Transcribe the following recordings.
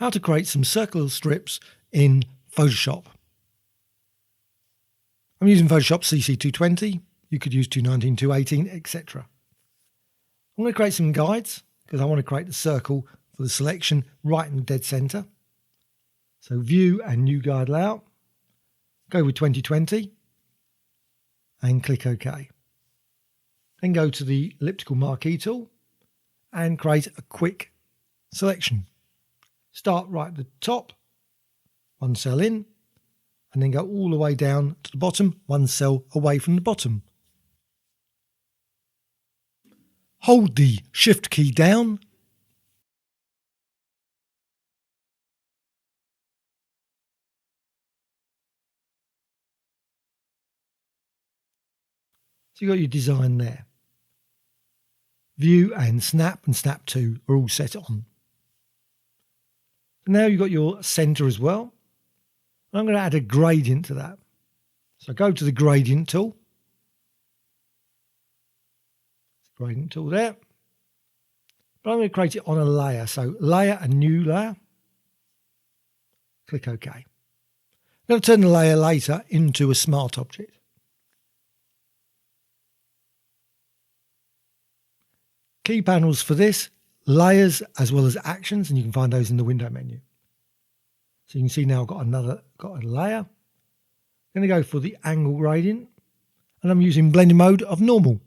how to create some circular strips in Photoshop. I'm using Photoshop CC220. You could use 219, 218, etc. I'm going to create some guides because I want to create the circle for the selection right in the dead center. So View and New Guide Layout. Go with 2020 and click OK. Then go to the elliptical marquee tool and create a quick selection. Start right at the top, one cell in, and then go all the way down to the bottom, one cell away from the bottom. Hold the Shift key down so you've got your design there. View and Snap 2 are all set on. Now you've got your center as well. I'm going to add a gradient to that. So go to the gradient tool. Gradient tool there. But I'm going to create it on a layer. So layer and new layer. Click OK. I'm going to turn the layer later into a smart object. Key panels for this, layers as well as actions, and you can find those in the window menu. So you can see now I've got a layer. I'm going to go for the angle gradient, and I'm using blending mode of normal.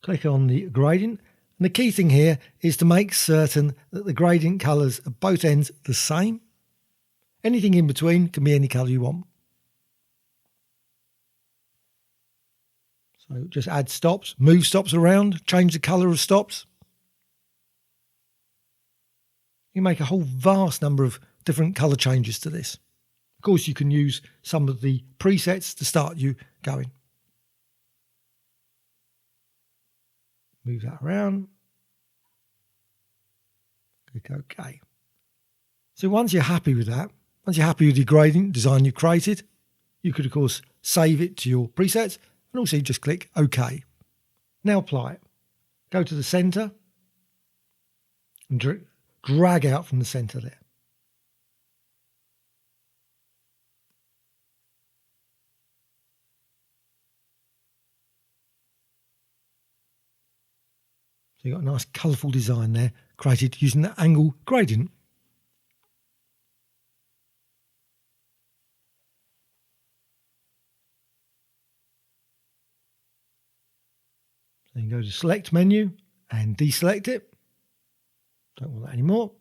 Click on the gradient, and the key thing here is to make certain that the gradient colours at both ends are the same. Anything in between can be any colour you want. So just add stops, move stops around, change the colour of stops. You make a whole vast number of different colour changes to this. Of course, you can use some of the presets to start you going. Move that around. Click OK. So once you're happy with that, once you're happy with the gradient design you created, you could, of course, save it to your presets and also just click OK. Now apply it. Go to the center and drag out from the center there. So you've got a nice colourful design there created using the angle gradient. So you can go to Select menu and deselect it. Don't want that anymore.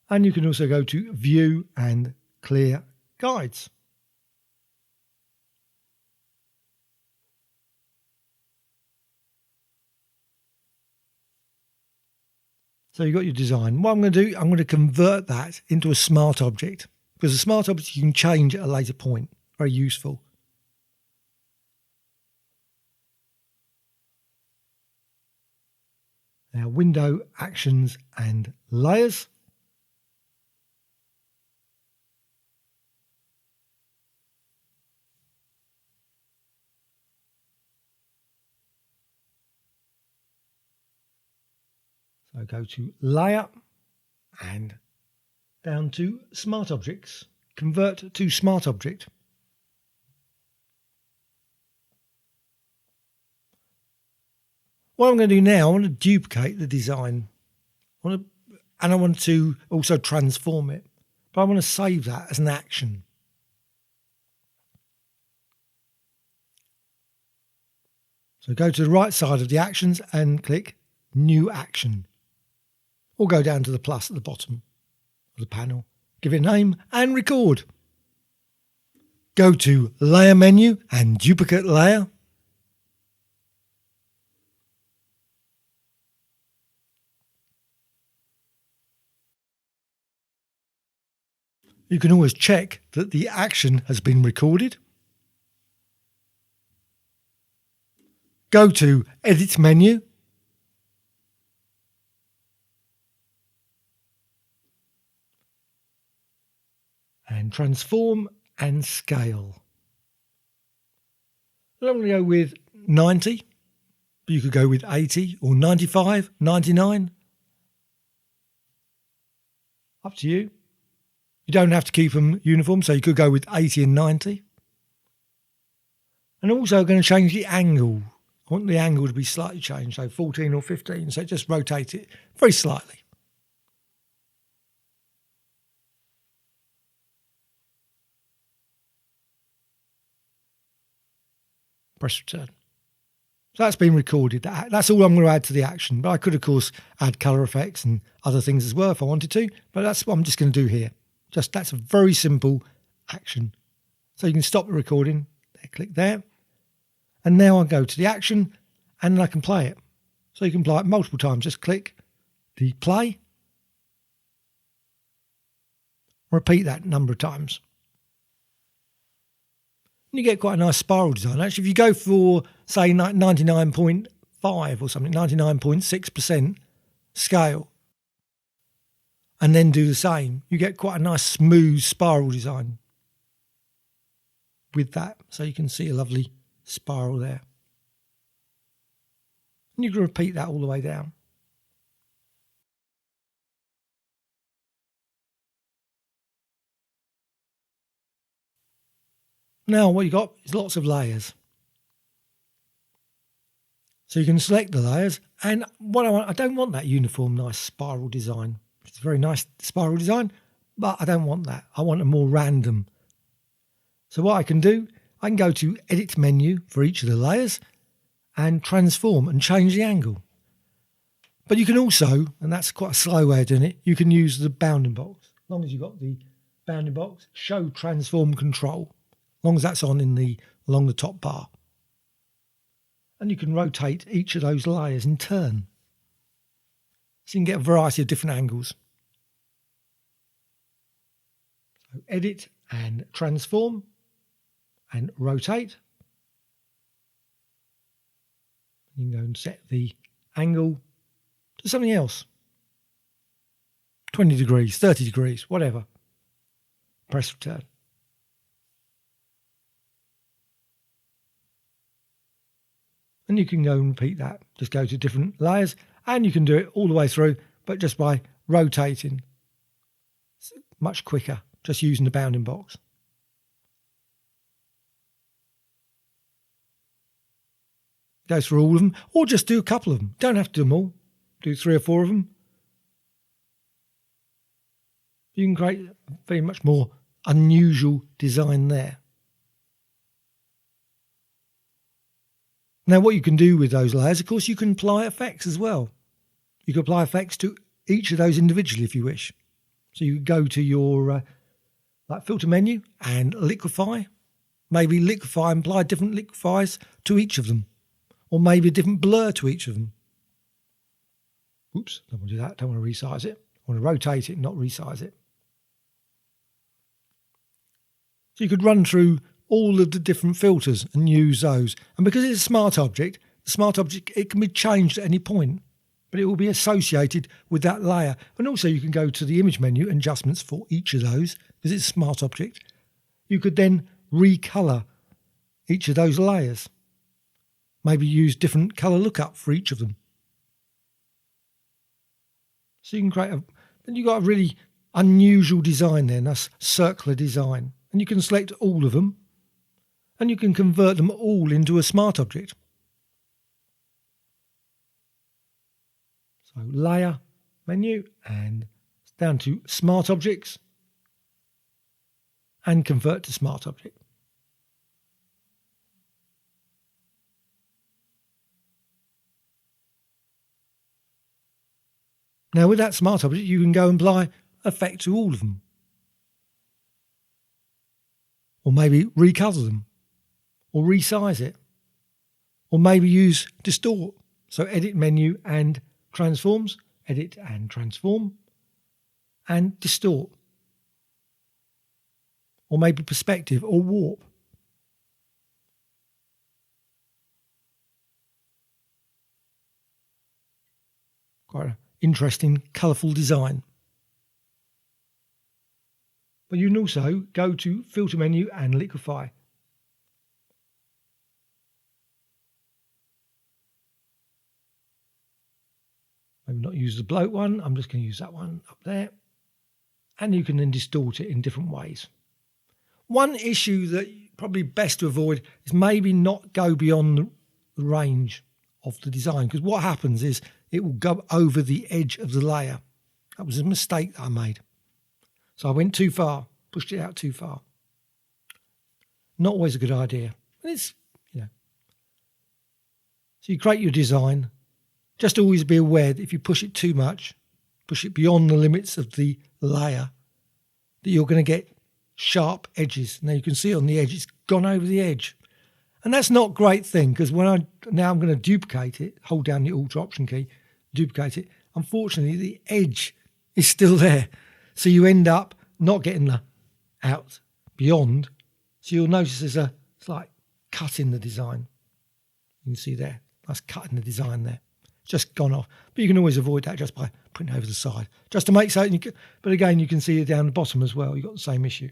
And you can also go to View and Clear Guides. So you've got your design. What I'm going to do, I'm going to convert that into a smart object, because a smart object you can change at a later point. Very useful. Now, Window, Actions and Layers. So go to Layer and down to Smart Objects. Convert to Smart Object. What I'm going to do now, I want to duplicate the design. And I want to also transform it. But I want to save that as an action. So go to the right side of the actions and click New Action. Or go down to the plus at the bottom of the panel. Give it a name and record. Go to Layer menu and Duplicate Layer. You can always check that the action has been recorded. Go to Edit menu. And Transform and Scale. I'm going to go with 90 but you could go with 80 or 95, 99. Up to you. You don't have to keep them uniform, so you could go with 80 and 90. And also going to change the angle. I want the angle to be slightly changed, so 14 or 15, so just rotate it very slightly. Press return. So that's been recorded. That's all I'm going to add to the action. But I could, of course, add colour effects and other things as well if I wanted to. But that's what I'm just going to do here. That's a very simple action. So you can stop the recording. There, click there. And now I'll go to the action and then I can play it. So you can play it multiple times. Just click the play. Repeat that number of times. And you get quite a nice spiral design. Actually, if you go for, say, 99.5 or something, 99.6% scale, and then do the same, you get quite a nice smooth spiral design with that. So you can see a lovely spiral there. And you can repeat that all the way down. Now what you got is lots of layers. So you can select the layers, and what I don't want that uniform nice spiral design. It's a very nice spiral design, but I don't want that. I want a more random. So what I can do, I can go to Edit menu for each of the layers and transform and change the angle. But you can also, and that's quite a slow way of doing it, you can use the bounding box. As long as you've got the bounding box, show transform control. As long as that's on along the top bar. And you can rotate each of those layers in turn. So you can get a variety of different angles. So edit and transform and rotate. You can go and set the angle to something else. 20 degrees, 30 degrees, whatever. Press return. And you can go and repeat that. Just go to different layers and you can do it all the way through, but just by rotating. It's much quicker, just using the bounding box. Go through all of them, or just do a couple of them. Don't have to do them all. Do 3 or 4 of them. You can create a very much more unusual design there. Now, what you can do with those layers, of course, you can apply effects as well. You can apply effects to each of those individually if you wish. So you go to your filter menu and liquefy. Maybe liquefy and apply different liquefiers to each of them. Or maybe a different blur to each of them. Oops, don't want to do that. Don't want to resize it. I want to rotate it, not resize it. So you could run through all of the different filters and use those. And because it's a smart object, the smart object, it can be changed at any point, but it will be associated with that layer. And also you can go to the image menu and adjustments for each of those, because it's a smart object. You could then recolor each of those layers. Maybe use different color lookup for each of them. So you can create then you've got a really unusual design there, and that's circular design. And you can select all of them, and you can convert them all into a smart object. So layer menu and down to smart objects and convert to smart object. Now with that smart object you can go and apply effect to all of them. Or maybe recolor them. Or resize it, or maybe use distort. So edit menu and transforms, edit and transform, and distort. Or maybe perspective or warp. Quite an interesting, colourful design. But you can also go to filter menu and liquefy. Maybe not use the bloat one. I'm just going to use that one up there. And you can then distort it in different ways. One issue that probably best to avoid is maybe not go beyond the range of the design, because what happens is it will go over the edge of the layer. That was a mistake that I made. So I went too far, pushed it out too far. Not always a good idea. And it's, So you create your design. Just always be aware that if you push it too much, push it beyond the limits of the layer, that you're going to get sharp edges. Now you can see on the edge, it's gone over the edge. And that's not a great thing, because I'm going to duplicate it, hold down the Alt Option key, duplicate it. Unfortunately, the edge is still there. So you end up not getting the out beyond. So you'll notice there's a slight cut in the design. You can see there, that's cut in the design there. It's just gone off. But you can always avoid that just by putting it over the side. Just to make certain, but again, you can see it down the bottom as well. You've got the same issue.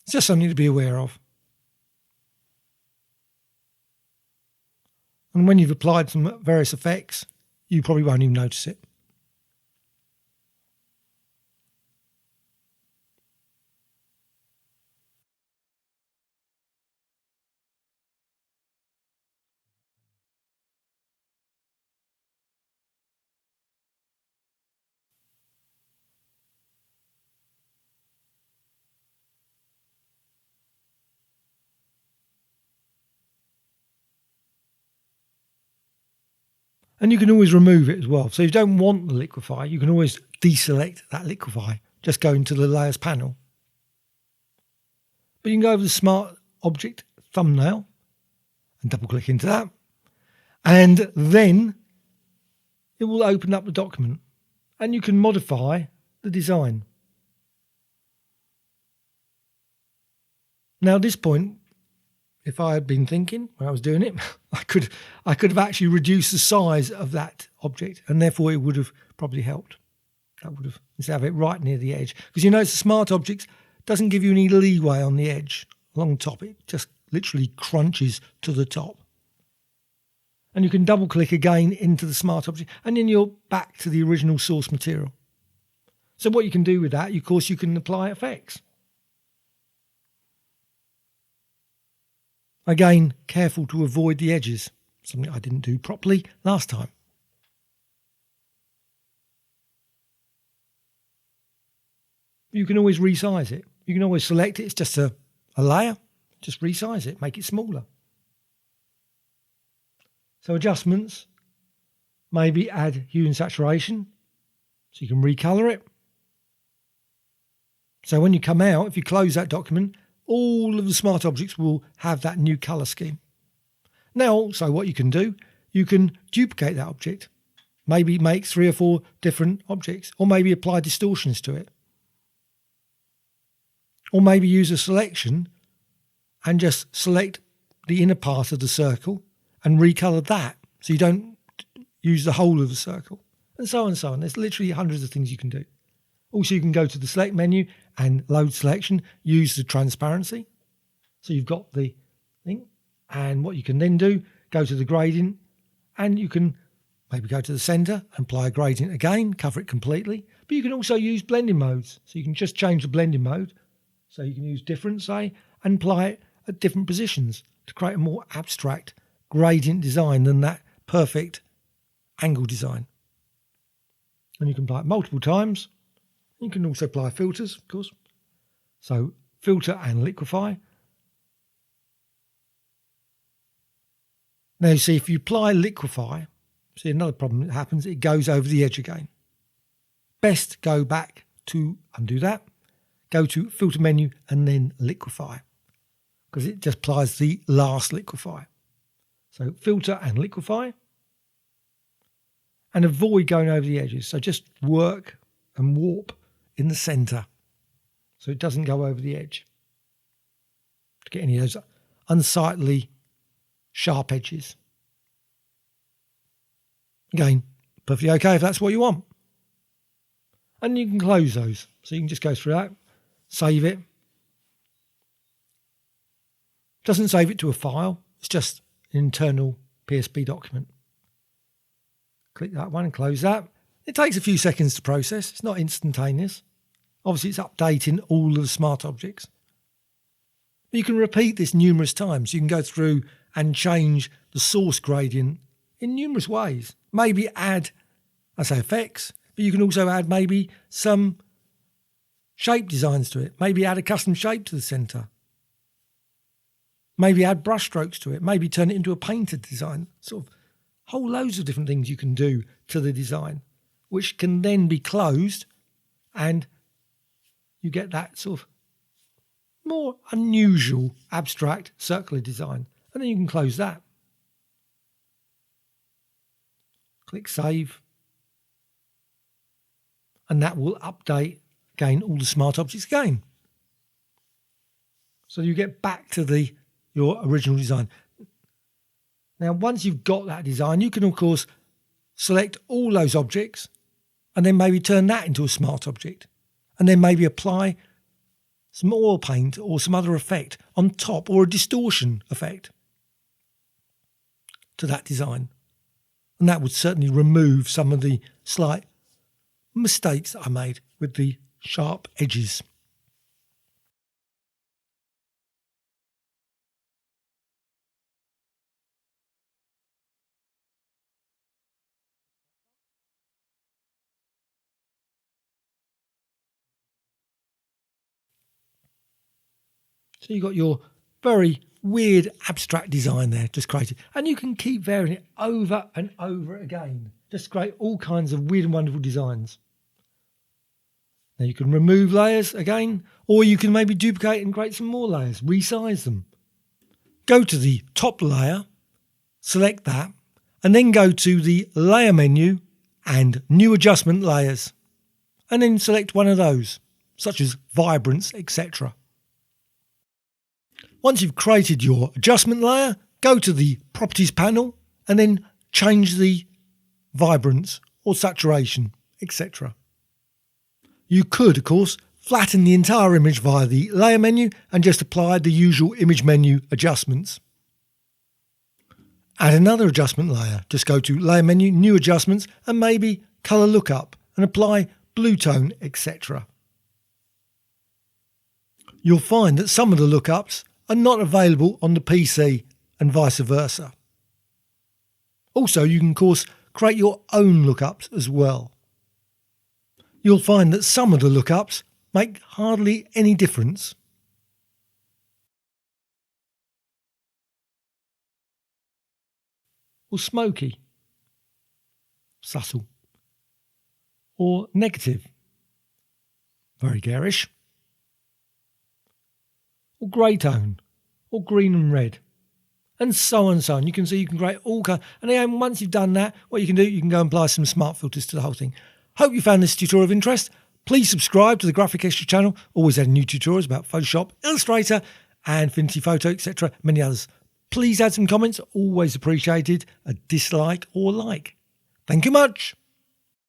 It's just something to be aware of. And when you've applied some various effects, you probably won't even notice it. And you can always remove it as well. So if you don't want the liquefy, you can always deselect that liquefy. Just go into the layers panel. But you can go over the Smart Object thumbnail and double click into that. And then it will open up the document and you can modify the design. Now at this point, if I had been thinking when I was doing it, I could have actually reduced the size of that object, and therefore it would have probably helped. That would have, instead of it right near the edge. Because you notice the Smart Objects doesn't give you any leeway on the edge along the top. It just literally crunches to the top. And you can double click again into the Smart Object, and then you're back to the original source material. So what you can do with that, of course, you can apply effects. Again, careful to avoid the edges, something I didn't do properly last time. You can always resize it. You can always select it. It's just a layer. Just resize it, make it smaller. So adjustments, maybe add hue and saturation, so you can recolor it. So when you come out, if you close that document, all of the Smart Objects will have that new colour scheme. Now also what you can do, you can duplicate that object, maybe make 3 or 4 different objects, or maybe apply distortions to it. Or maybe use a selection and just select the inner part of the circle and recolour that, so you don't use the whole of the circle, and so on and so on. There's literally hundreds of things you can do. Also, you can go to the select menu and load selection, use the transparency. So you've got the thing, and what you can then do, go to the gradient, and you can maybe go to the center and apply a gradient again, cover it completely. But you can also use blending modes. So you can just change the blending mode. So you can use different, say, and apply it at different positions to create a more abstract gradient design than that perfect angle design. And you can apply it multiple times. You can also apply filters, of course. So filter and liquefy. Now you see, if you apply liquefy, see another problem that happens, it goes over the edge again. Best go back to undo that, go to filter menu and then liquefy, because it just applies the last liquefy. So filter and liquefy, and avoid going over the edges. So just work and warp in the center so it doesn't go over the edge to get any of those unsightly sharp edges. Again, perfectly okay if that's what you want. And you can close those. So you can just go through that, save it. Doesn't save it to a file, it's just an internal PSP document. Click that one and close that. It takes a few seconds to process. It's not instantaneous. Obviously, it's updating all of the smart objects. You can repeat this numerous times. You can go through and change the source gradient in numerous ways. Maybe add, I say effects, but you can also add maybe some shape designs to it. Maybe add a custom shape to the centre. Maybe add brush strokes to it. Maybe turn it into a painted design. Sort of whole loads of different things you can do to the design, which can then be closed, and you get that sort of more unusual abstract circular design. And then you can close that. Click Save. And that will update, again, all the smart objects again. So you get back to your original design. Now, once you've got that design, you can, of course, select all those objects and then maybe turn that into a smart object. And then maybe apply some oil paint or some other effect on top, or a distortion effect to that design. And that would certainly remove some of the slight mistakes that I made with the sharp edges. So you've got your very weird abstract design there just created. And you can keep varying it over and over again. Just create all kinds of weird and wonderful designs. Now you can remove layers again, or you can maybe duplicate and create some more layers, resize them. Go to the top layer, select that, and then go to the layer menu and new adjustment layers. And then select one of those, such as vibrance, etc. Once you've created your adjustment layer, go to the properties panel and then change the vibrance or saturation, etc. You could, of course, flatten the entire image via the layer menu and just apply the usual image menu adjustments. Add another adjustment layer. Just go to layer menu, new adjustments, and maybe colour lookup and apply blue tone, etc. You'll find that some of the lookups are not available on the PC and vice versa. Also, you can, of course, create your own lookups as well. You'll find that some of the lookups make hardly any difference. Or smoky, subtle, or negative, very garish, or grey tone, or green and red, and so on and so on. You can see you can create all kinds. And then once you've done that, what you can do, you can go and apply some smart filters to the whole thing. Hope you found this tutorial of interest. Please subscribe to the Graphic Extra channel. Always adding new tutorials about Photoshop, Illustrator, and Affinity Photo, etc. Many others. Please add some comments. Always appreciated. A dislike or like. Thank you much.